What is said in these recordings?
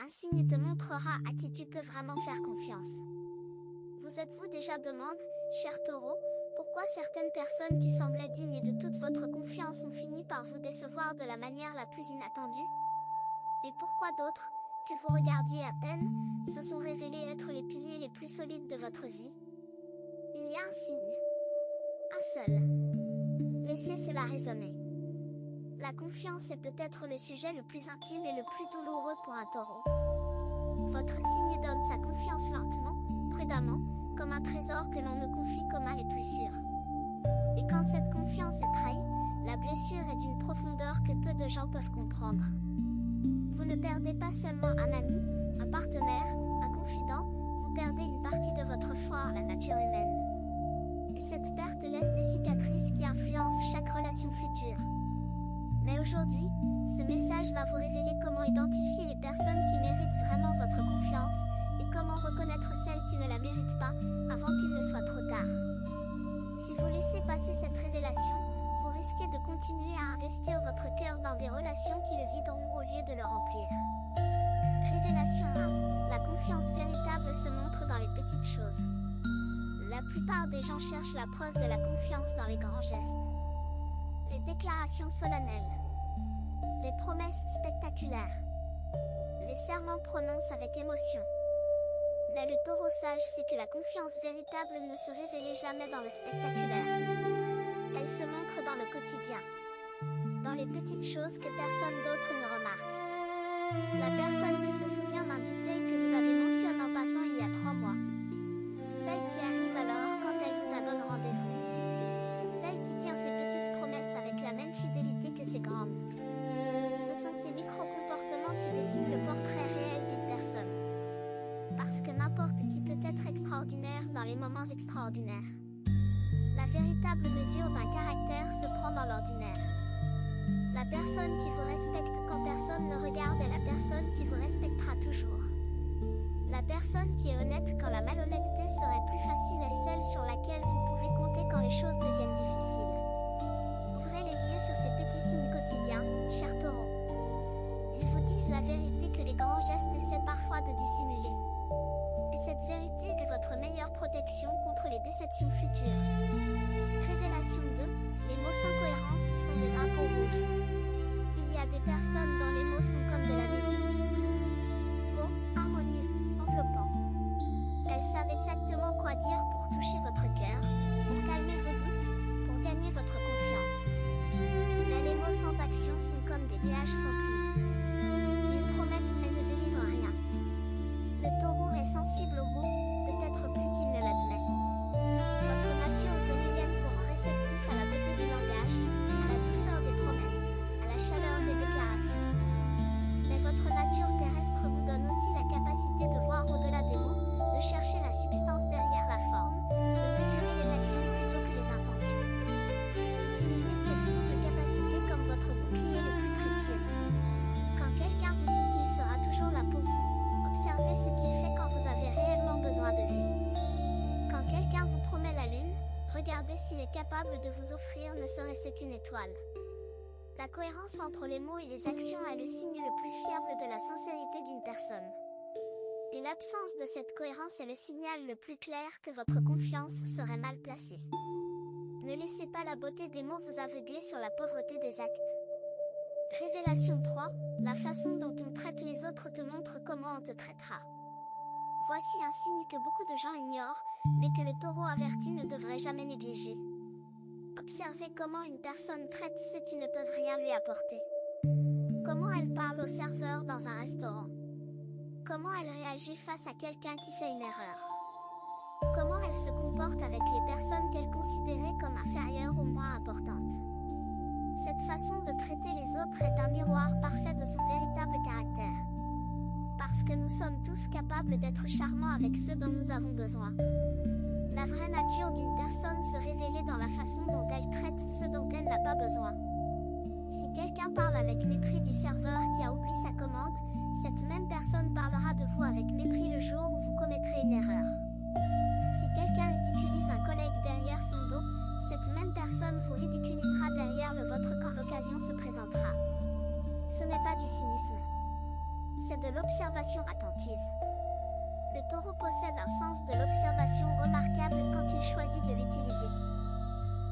Un signe te montrera à qui tu peux vraiment faire confiance. Vous êtes-vous déjà demandé, cher Taureau, pourquoi certaines personnes qui semblaient dignes de toute votre confiance ont fini par vous décevoir de la manière la plus inattendue? Et pourquoi d'autres, que vous regardiez à peine, se sont révélés être les piliers les plus solides de votre vie? Il y a un signe. Un seul. Laissez cela résonner. La confiance est peut-être le sujet le plus intime et le plus douloureux pour un taureau. Votre signe donne sa confiance lentement, prudemment, comme un trésor que l'on ne confie qu'aux mains les plus sûres. Et quand cette confiance est trahie, la blessure est d'une profondeur que peu de gens peuvent comprendre. Vous ne perdez pas seulement un ami, un partenaire, un confident, vous perdez une partie de votre foi en la nature humaine. Et cette perte laisse des cicatrices qui influencent chaque relation future. Mais aujourd'hui, ce message va vous révéler comment identifier les personnes qui méritent vraiment votre confiance, et comment reconnaître celles qui ne la méritent pas, avant qu'il ne soit trop tard. Si vous laissez passer cette révélation, vous risquez de continuer à investir votre cœur dans des relations qui le videront au lieu de le remplir. Révélation 1. La confiance véritable se montre dans les petites choses. La plupart des gens cherchent la preuve de la confiance dans les grands gestes. Les déclarations solennelles. Les promesses spectaculaires. Les serments prononcés avec émotion. Mais le taureau sage sait que la confiance véritable ne se révèle jamais dans le spectaculaire. Elle se montre dans le quotidien. Dans les petites choses que personne d'autre ne remarque. La personne qui se souvient d'un détail que vous avez mentionné en passant il y a 3 mois. Celle qui arrive alors quand elle vous a donné rendez-vous. Celle qui tient ses petites promesses avec la même fidélité que ses grandes. Ce sont ces micro-comportements qui dessinent le portrait réel d'une personne. Parce que n'importe qui peut être extraordinaire dans les moments extraordinaires. La véritable mesure d'un caractère se prend dans l'ordinaire. La personne qui vous respecte quand personne ne regarde est la personne qui vous respectera toujours. La personne qui est honnête quand la malhonnêteté serait plus facile est celle sur laquelle vous pouvez compter quand les choses deviennent difficiles. Ouvrez les yeux sur ces petits signes quotidiens, cher Taureau. Ils vous disent la vérité que les grands gestes essaient parfois de dissimuler. Et cette vérité est votre meilleure protection contre les déceptions futures. Révélation 2. Les mots sans cohérence sont des drapeaux rouges. Il y a des personnes dont les mots sont comme de la musique. Beaux, harmonieux, enveloppants. Elles savent exactement quoi dire pour toucher votre cœur, pour calmer vos doutes, pour gagner votre confiance. Mais les mots sans action sont comme des nuages sans pluie. Ils promettent mais ne délivrent rien. Le taureau est sensible aux mots, peut-être plus qu'il ne l'admet. Votre nature vénusienne vous rend réceptif à la beauté du langage, à la douceur des promesses, à la chaleur des déclarations. Mais votre nature terrestre vous donne aussi la capacité de voir au-delà des mots, de chercher la substance derrière la forme, de mesurer les actions plutôt que les intentions. Utilisez cette double capacité comme votre bouclier le plus précieux. Quand quelqu'un vous dit qu'il sera toujours là pour vous, observez ce qu'il fait quand vous avez réellement besoin de lui. Quand quelqu'un vous promet la lune, regardez s'il est capable de vous offrir ne serait-ce qu'une étoile. La cohérence entre les mots et les actions est le signe le plus fiable de la sincérité d'une personne. Et l'absence de cette cohérence est le signal le plus clair que votre confiance serait mal placée. Ne laissez pas la beauté des mots vous aveugler sur la pauvreté des actes. Révélation 3. La façon dont on traite les autres te montre comment on te traitera. Voici un signe que beaucoup de gens ignorent, mais que le taureau averti ne devrait jamais négliger. Observez comment une personne traite ceux qui ne peuvent rien lui apporter. Comment elle parle au serveur dans un restaurant. Comment elle réagit face à quelqu'un qui fait une erreur. Comment elle se comporte avec les personnes qu'elle considérait comme inférieures ou moins importantes. Cette façon de traiter les autres est un miroir parfait de son véritable caractère. Parce que nous sommes tous capables d'être charmants avec ceux dont nous avons besoin. La vraie nature d'une personne se révèle dans la façon dont elle traite ceux dont elle n'a pas besoin. Si quelqu'un parle avec mépris du serveur qui a oublié sa commande, cette même personne parlera de vous avec mépris le jour où vous commettrez une erreur. Si quelqu'un ridiculise un collègue derrière son dos, cette même personne vous ridiculisera derrière le vôtre quand l'occasion se présentera. Ce n'est pas du cynisme. C'est de l'observation attentive. Le taureau possède un sens de l'observation remarquable quand il choisit de l'utiliser.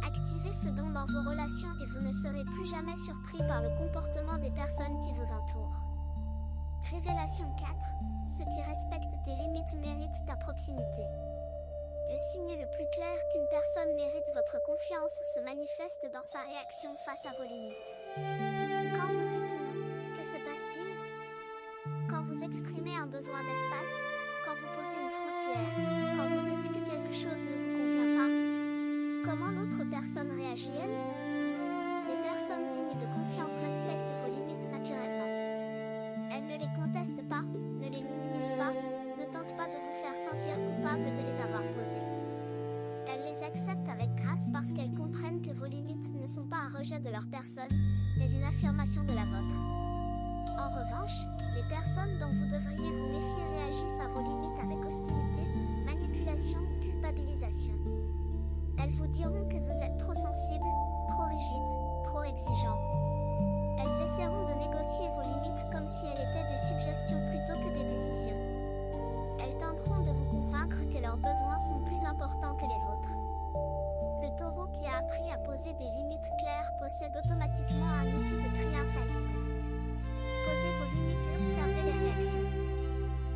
Activez ce don dans vos relations et vous ne serez plus jamais surpris par le comportement des personnes qui vous entourent. Révélation 4. Ceux qui respectent tes limites méritent ta proximité. Le signe le plus clair qu'une personne mérite votre confiance se manifeste dans sa réaction face à vos limites. Quand vous dites non, que se passe-t-il? Quand vous exprimez un besoin d'espace, quand vous posez une frontière, quand vous dites que quelque chose ne vous convient pas, comment l'autre personne réagit-elle? Les personnes dignes de confiance respectent vos limites naturellement. Elles ne les contestent pas, ne les minimisent pas, ne tentent pas de vous faire sentir coupable de les avoir posées. Elles les acceptent avec grâce parce qu'elles comprennent que vos limites ne sont pas un rejet de leur personne, mais une affirmation de la vôtre. En revanche, les personnes dont vous devriez vous méfier réagissent à vos limites avec hostilité, manipulation ou culpabilisation. Elles vous diront que vous êtes trop sensible, trop rigide, trop exigeant. Elles essaieront de négocier vos limites comme si elles étaient des suggestions plutôt que des décisions. Elles tenteront de vous convaincre que leurs besoins sont plus importants que les vôtres. Le taureau qui a appris à poser des limites claires possède automatiquement un outil de tri infaillible. Posez vos limites et observez les réactions.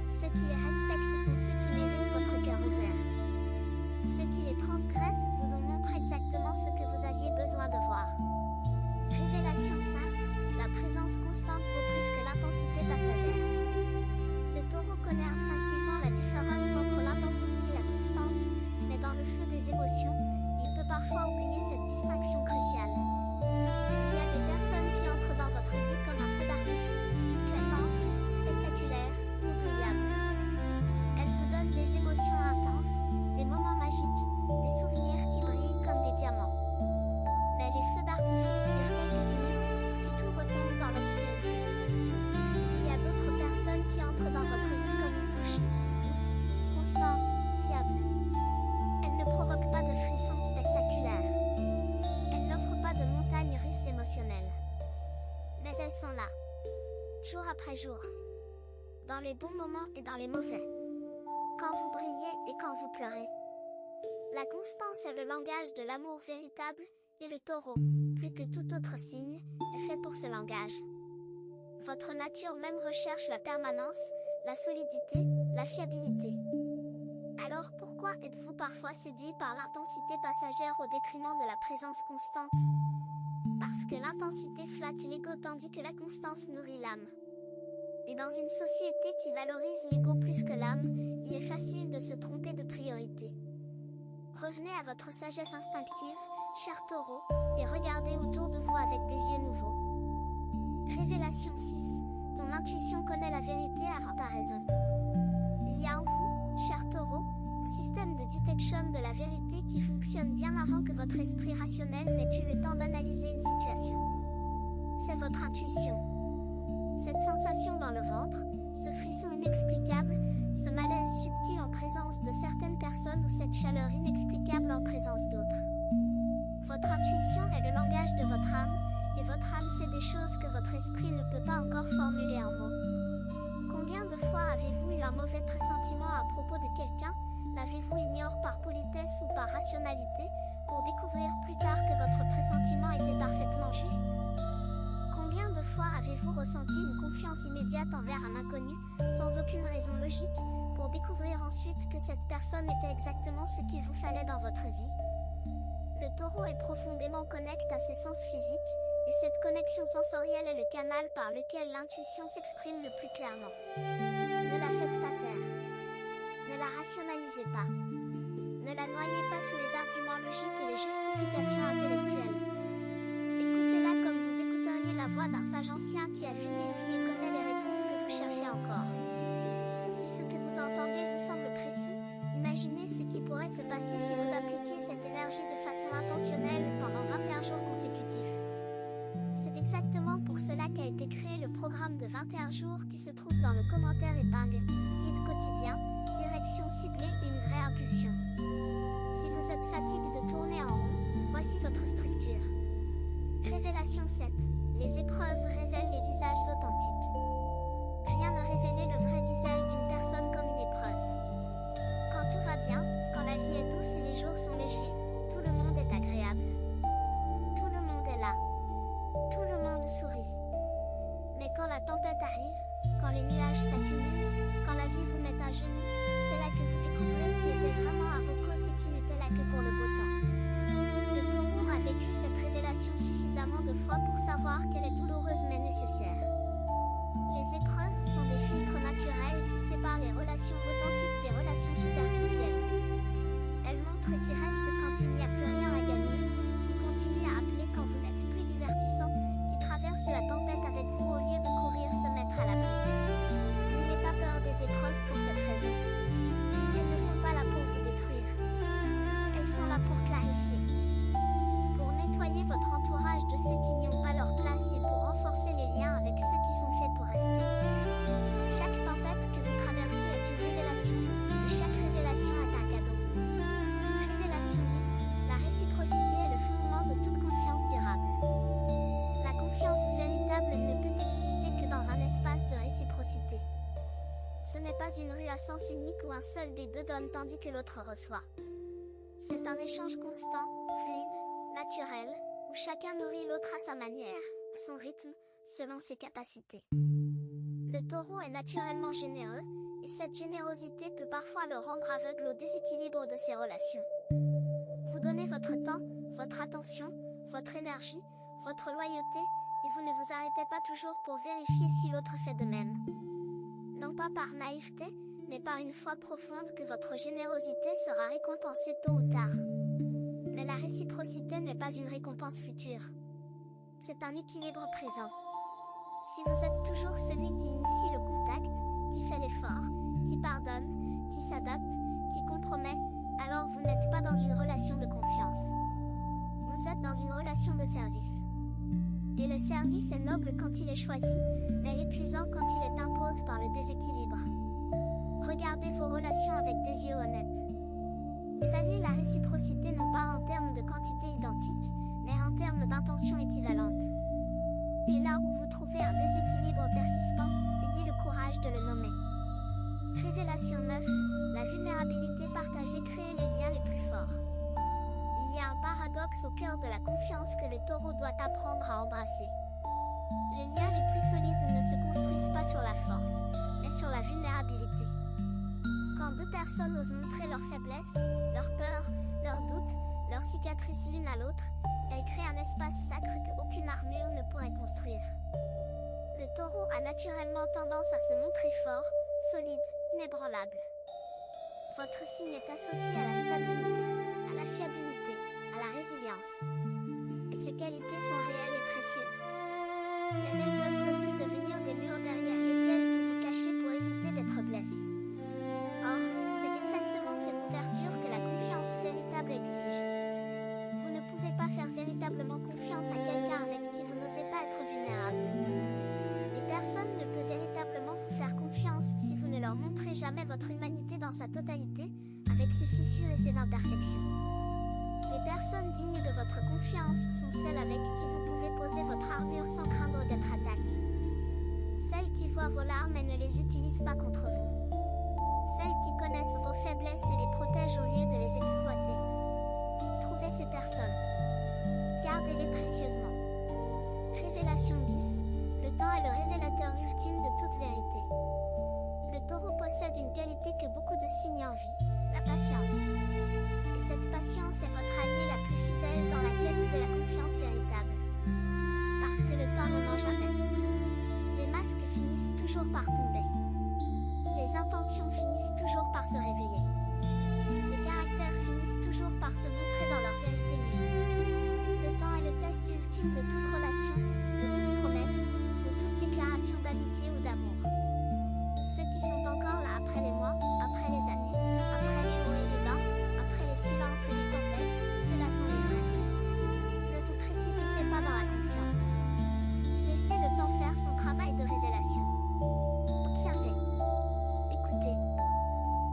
Ceux qui les respectent sont ceux qui méritent votre cœur ouvert. Ceux qui les transgressent vous en montrent exactement ce que vous aviez besoin de voir. Révélation 5. La présence constante vaut plus que l'intensité passagère. Le taureau connaît instinctivement la différence entre l'intensité et la constance, mais dans le feu des émotions, il peut parfois oublier cette distinction cruciale. Il y a des personnes qui entrent dans votre vie comme un feu d'artifice, éclatante, spectaculaire, inoubliable. Elles vous donnent des émotions intenses, des moments magiques, des souvenirs qui brillent comme des diamants. Mais les feux d'artifice durent quelques minutes, puis tout retombe dans l'obscurité. Il y a d'autres personnes qui entrent dans votre vie comme une bouche, douce, constante, fiable. Elles ne provoquent pas de frissons spectaculaires. Elles n'offrent pas de montagnes russes émotionnelles. Mais elles sont là, jour après jour, dans les bons moments et dans les mauvais, quand vous brillez et quand vous pleurez. La constance est le langage de l'amour véritable, et le taureau, plus que tout autre signe, est fait pour ce langage. Votre nature même recherche la permanence, la solidité, la fiabilité. Alors pourquoi êtes-vous parfois séduit par l'intensité passagère au détriment de la présence constante? Parce que l'intensité flatte l'ego tandis que la constance nourrit l'âme. Et dans une société qui valorise l'ego plus que l'âme, il est facile de se tromper de priorité. Revenez à votre sagesse instinctive, cher taureau, et regardez autour de vous avec des yeux nouveaux. Révélation 6. Ton intuition connaît la vérité avant ta raison. Il y a en vous, cher taureau, un système de detection de la vérité qui fonctionne bien avant que votre esprit rationnel n'ait eu le temps d'analyser une situation. C'est votre intuition. Cette sensation dans le ventre, ce frisson inexplicable, ce malaise subtil en présence de certaines personnes ou cette chaleur inexplicable en présence d'autres. Votre intuition est le langage de votre âme, et votre âme sait des choses que votre esprit ne peut pas encore formuler en mots. Combien de fois avez-vous eu un mauvais pressentiment à propos de quelqu'un? L'avez-vous ignoré par politesse ou par rationalité, pour découvrir plus tard que votre pressentiment était parfaitement juste? Combien de fois avez-vous ressenti une confiance immédiate envers un inconnu, sans aucune raison logique, pour découvrir ensuite que cette personne était exactement ce qu'il vous fallait dans votre vie? Le taureau est profondément connecté à ses sens physiques, et cette connexion sensorielle est le canal par lequel l'intuition s'exprime le plus clairement. Ne la faites pas taire. Ne la rationalisez pas. Ne la noyez pas sous les arguments logiques et les justifications intellectuelles. Écoutez-la comme vous écouteriez la voix d'un sage ancien qui a vu des vies et connaît les réponses que vous cherchez encore. Si ce que vous entendez vous semble précis, imaginez ce qui pourrait se passer si vous appliquiez cette énergie de façon intentionnelle pendant 21 jours consécutifs. C'est exactement pour cela qu'a été créé le programme de 21 jours qui se trouve dans le commentaire épingle, guide quotidien, direction ciblée, une vraie impulsion. Si vous êtes fatigué de tourner en rond, voici votre structure. Révélation 7. Les épreuves révèlent les visages authentiques. Rien rien ne révéler le vrai visage d'une personne comme une épreuve. Quand tout va bien, quand la vie est douce et les jours sont légers, tout le monde est agréable. Tout le monde est là. Tout le monde sourit. Mais quand la tempête arrive, quand les nuages s'accumulent, quand la vie vous met à genoux, c'est là que vous découvrez qui était vraiment à vos côtés et qui n'était là que pour le beau temps. Le taureau a vécu cette révélation suffisamment de fois pour savoir qu'elle est douloureuse mais nécessaire. Les épreuves sont des filtres naturels qui séparent les relations authentiques des relations superficielles. Elles montrent qui reste quand il n'y a plus rien à gagner, qui continue à appeler quand vous n'êtes plus divertissant, qui traverse la tempête avec vous au lieu de courir se mettre à l'abri. N'ayez pas peur des épreuves pour cette raison. Elles ne sont pas là pour vous détruire. Elles sont là pour clarifier. Pour nettoyer votre entourage de ceux qui n'y ont pas leur place et pour renforcer les liens avec ceux qui sont faits pour rester. Chaque tempête que vous traversez est une révélation, et chaque révélation est un cadeau. Révélation 8. La réciprocité est le fondement de toute confiance durable. La confiance véritable ne peut exister que dans un espace de réciprocité. Ce n'est pas une rue à sens unique où un seul des deux donne tandis que l'autre reçoit. C'est un échange constant, fluide, naturel, où chacun nourrit l'autre à sa manière, son rythme, selon ses capacités. Le taureau est naturellement généreux, et cette générosité peut parfois le rendre aveugle au déséquilibre de ses relations. Vous donnez votre temps, votre attention, votre énergie, votre loyauté, et vous ne vous arrêtez pas toujours pour vérifier si l'autre fait de même. Non pas par naïveté, mais par une foi profonde que votre générosité sera récompensée tôt ou tard. Mais la réciprocité n'est pas une récompense future. C'est un équilibre présent. Si vous êtes toujours celui qui initie le contact, qui fait l'effort, qui pardonne, qui s'adapte, qui compromet, alors vous n'êtes pas dans une relation de confiance. Vous êtes dans une relation de service. Et le service est noble quand il est choisi, mais épuisant quand il est imposé par le déséquilibre. Regardez vos relations avec des yeux honnêtes. Évaluez la réciprocité non pas en termes de quantité identique, mais en termes d'intention équivalente. Et là où vous trouvez un déséquilibre persistant, ayez le courage de le nommer. Révélation 9. La vulnérabilité partagée crée les liens les plus forts. Il y a un paradoxe au cœur de la confiance que le taureau doit apprendre à embrasser. Les liens les plus solides ne se construisent pas sur la force, mais sur la vulnérabilité. Quand deux personnes osent montrer leurs faiblesses, leurs peurs, leurs doutes, leurs cicatrices l'une à l'autre, elles créent un espace sacré qu'aucune armure ne pourrait construire. Le taureau a naturellement tendance à se montrer fort, solide, inébranlable. Votre signe est associé à la stabilité, à la fiabilité, à la résilience. Et ces qualités sont réelles et précieuses. Mais elles peuvent aussi devenir des murs derrière lesquels vous vous cachez pour éviter d'être blessé. Or, c'est exactement cette ouverture que la confiance véritable exige. Vous ne pouvez pas faire véritablement confiance à quelqu'un avec qui vous n'osez pas être vulnérable. Et personne ne peut véritablement vous faire confiance si vous ne leur montrez jamais votre humanité dans sa totalité, avec ses fissures et ses imperfections. Les personnes dignes de votre confiance sont celles avec qui vous pouvez poser votre armure sans craindre d'être attaqué. Celles qui voient vos larmes et ne les utilisent pas contre vous. Celles qui connaissent vos faiblesses et les protègent au lieu de les exploiter. Trouvez ces personnes. Gardez-les précieusement. Révélation 10. Le temps est le révélateur ultime de toute vérité. Le taureau possède une qualité que beaucoup de signes envient, la patience. Et cette patience est votre allié la plus fidèle dans la quête de la confiance véritable. Parce que le temps ne ment jamais. Les masques finissent toujours par tomber. Les intentions finissent toujours par se réveiller. Les caractères finissent toujours par se montrer dans leur vérité nue. Le temps est le test ultime de toute relation, de toute promesse, de toute déclaration d'amitié ou d'amour. Ceux qui sont encore là après les mois, après les années, après les hauts et les bas, après les silences et les tempêtes, ceux-là sont les vrais. Ne vous précipitez pas dans la confiance. Laissez le temps faire son travail de révélation. Observez. Écoutez.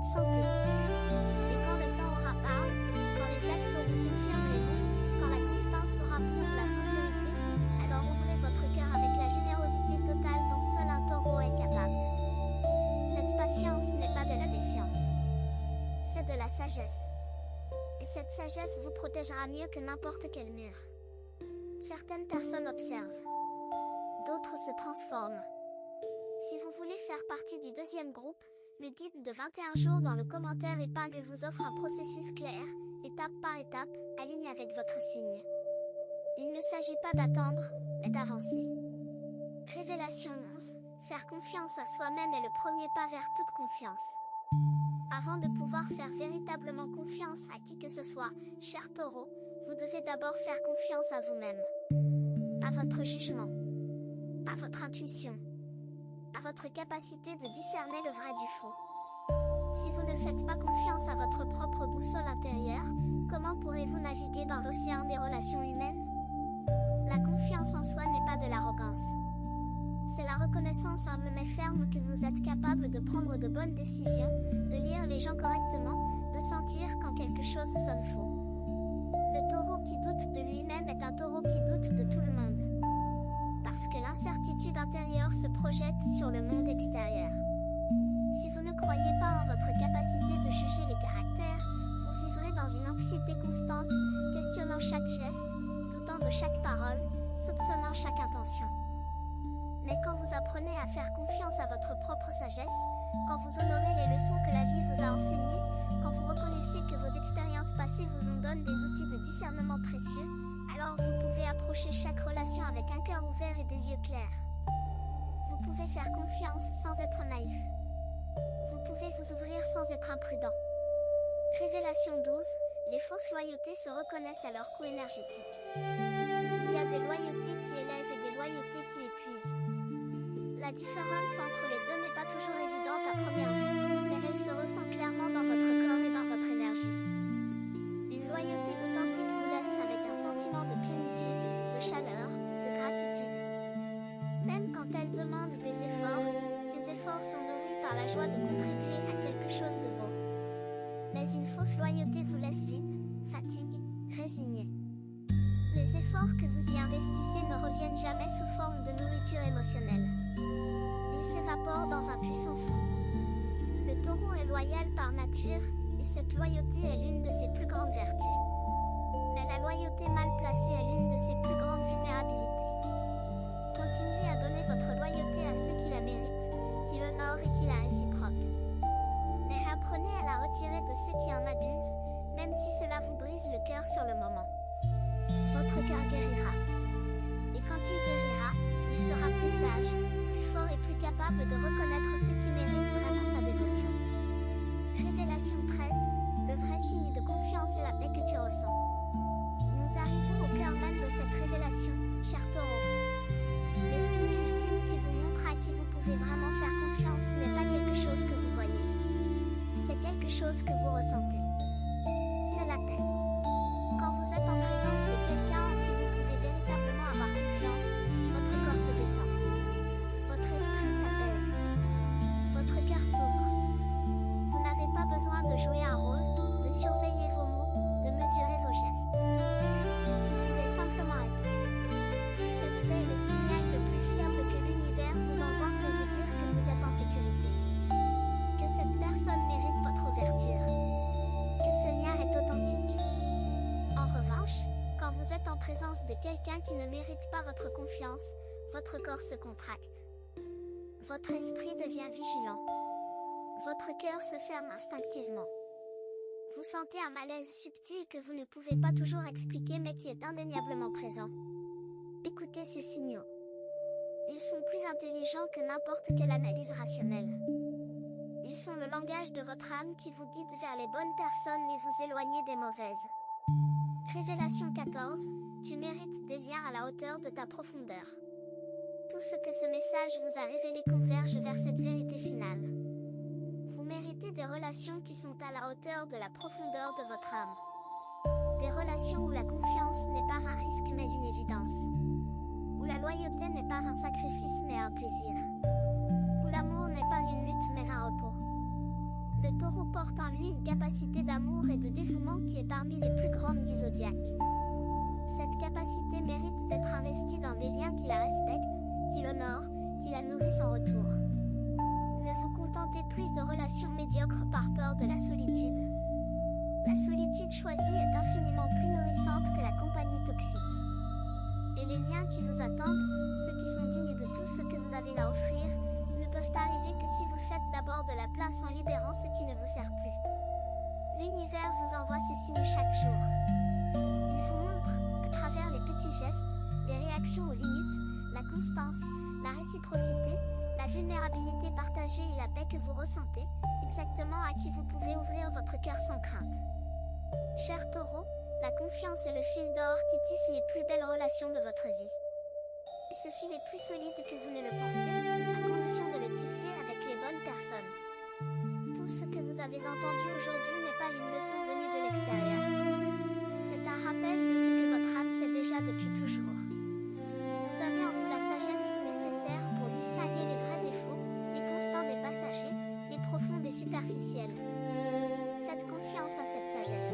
Sentez. Et quand le temps aura parlé, quand les actes auront confirmé les mots, quand la constance aura prouvé la sincérité, alors ouvrez votre cœur avec la générosité totale dont seul un taureau est capable. de la sagesse. Et cette sagesse vous protégera mieux que n'importe quel mur. Certaines personnes observent. D'autres se transforment. Si vous voulez faire partie du deuxième groupe, le guide de 21 jours dans le commentaire épingle vous offre un processus clair, étape par étape, aligné avec votre signe. Il ne s'agit pas d'attendre, mais d'avancer. Révélation 11. Faire confiance à soi-même est le premier pas vers toute confiance. Avant de pouvoir faire véritablement confiance à qui que ce soit, cher Taureau, vous devez d'abord faire confiance à vous-même. À votre jugement. À votre intuition. À votre capacité de discerner le vrai du faux. Si vous ne faites pas confiance à votre propre boussole intérieure, comment pourrez-vous naviguer dans l'océan des relations humaines? La confiance en soi n'est pas de l'arrogance. C'est la reconnaissance humble mais ferme que vous êtes capable de prendre de bonnes décisions, de lire les gens correctement, de sentir quand quelque chose sonne faux. Le taureau qui doute de lui-même est un taureau qui doute de tout le monde. Parce que l'incertitude intérieure se projette sur le monde extérieur. Si vous ne croyez pas en votre capacité de juger les caractères, vous vivrez dans une anxiété constante, questionnant chaque geste, doutant de chaque parole, soupçonnant chaque intention. Mais quand vous apprenez à faire confiance à votre propre sagesse, quand vous honorez les leçons que la vie vous a enseignées, quand vous reconnaissez que vos expériences passées vous en donnent des outils de discernement précieux, alors vous pouvez approcher chaque relation avec un cœur ouvert et des yeux clairs. Vous pouvez faire confiance sans être naïf. Vous pouvez vous ouvrir sans être imprudent. Révélation 12. Les fausses loyautés se reconnaissent à leur coût énergétique. Il y a des loyautés qui élèvent et des loyautés qui épuisent. La différence entre les deux n'est pas toujours évidente à première vue, mais elle se ressent clairement dans votre corps et dans votre énergie. Une loyauté authentique vous laisse avec un sentiment de plénitude, de chaleur, de gratitude. Même quand elle demande des efforts, ces efforts sont nourris par la joie de contribuer à quelque chose de beau. Mais une fausse loyauté vous laisse vide, fatigue, résigné. Les efforts que vous y investissez ne reviennent jamais sous forme de nourriture émotionnelle. Ils s'évaporent dans un puissant fond. Le taureau est loyal par nature, et cette loyauté est l'une de ses plus grandes vertus. Mais la loyauté mal placée est l'une de ses plus grandes vulnérabilités. Continuez à donner votre loyauté à ceux qui la méritent, qui l'honorent et qui la réciproquent. Mais apprenez à la retirer de ceux qui en abusent, même si cela vous brise le cœur sur le moment. Votre cœur guérira. Et quand il guérira, il sera plus sage, plus fort et plus capable de reconnaître ceux qui méritent vraiment sa dévotion. Révélation 13. Le vrai signe de confiance est la paix que tu ressens. Nous arrivons au cœur même de cette révélation, cher Taureau. Le signe ultime qui vous montre à qui vous pouvez vraiment faire confiance n'est pas quelque chose que vous voyez. C'est quelque chose que vous ressentez. C'est la paix. Quand vous êtes en présence de quelqu'un en qui vous pouvez véritablement avoir confiance, votre corps se détend. Votre esprit s'apaise. Votre cœur s'ouvre. Vous n'avez pas besoin de jouer un rôle, de surveiller vos mots, de mesurer vos gestes. Vous pouvez simplement être. Cette paix est le signal le plus fiable que l'univers vous envoie pour vous dire que vous êtes en sécurité. Que cette personne mérite votre ouverture. Que ce lien est authentique. En revanche, quand vous êtes en présence de quelqu'un qui ne mérite pas votre confiance, votre corps se contracte. Votre esprit devient vigilant. Votre cœur se ferme instinctivement. Vous sentez un malaise subtil que vous ne pouvez pas toujours expliquer mais qui est indéniablement présent. Écoutez ces signaux. Ils sont plus intelligents que n'importe quelle analyse rationnelle. Ils sont le langage de votre âme qui vous guide vers les bonnes personnes et vous éloignez des mauvaises. Révélation 14. Tu mérites des liens à la hauteur de ta profondeur. Tout ce que ce message vous a révélé converge vers cette vérité finale. Vous méritez des relations qui sont à la hauteur de la profondeur de votre âme. Des relations où la confiance n'est pas un risque mais une évidence. Où la loyauté n'est pas un sacrifice mais un plaisir. Où l'amour n'est pas une lutte mais un repos. Le taureau porte en lui une capacité d'amour et de dévouement qui est parmi les plus grandes du zodiaque. Cette capacité mérite d'être investie dans des liens qui la respectent, qui l'honorent, qui la nourrissent en retour. Ne vous contentez plus de relations médiocres par peur de la solitude. La solitude choisie est infiniment plus nourrissante que la compagnie toxique. Et les liens qui vous attendent, ceux qui sont dignes de tout ce que vous avez à offrir, ne peuvent arriver que si vous faites d'abord de la place en libérant ce qui ne vous sert plus. L'univers vous envoie ces signes chaque jour. Il vous montre, à travers les petits gestes, les réactions aux limites, la constance, la réciprocité, la vulnérabilité partagée et la paix que vous ressentez, exactement à qui vous pouvez ouvrir votre cœur sans crainte. Cher Taureau, la confiance est le fil d'or qui tisse les plus belles relations de votre vie. Et ce fil est plus solide que vous ne le pensez, à condition de le tisser avec les bonnes personnes. Tout ce que vous avez entendu aujourd'hui n'est pas une leçon venue de l'extérieur. C'est un rappel de ce que votre âme sait déjà depuis toujours. Vous avez en vous la sagesse nécessaire pour distinguer les vrais défauts, les constants des passagers, les profonds des superficiels. Faites confiance à cette sagesse.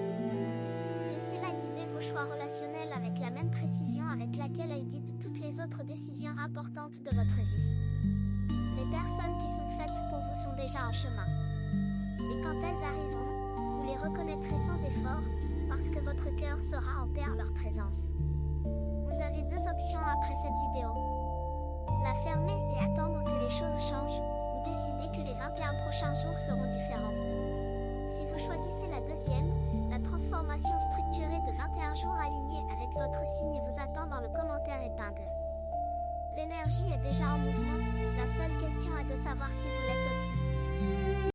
Laissez-la guider vos choix relationnels avec la même précision avec laquelle elle guide toutes les autres décisions importantes de votre vie. Les personnes qui sont faites pour vous sont déjà en chemin. Et quand elles arriveront, vous les reconnaîtrez sans effort, parce que votre cœur saura en paix à leur présence. Vous avez deux options après cette vidéo. La fermer et attendre que les choses changent, ou décider que les 21 prochains jours seront différents. Si vous choisissez la deuxième, la transformation structurée de 21 jours alignés avec votre signe vous attend dans le commentaire épingle. L'énergie est déjà en mouvement, la seule question est de savoir si vous l'êtes aussi.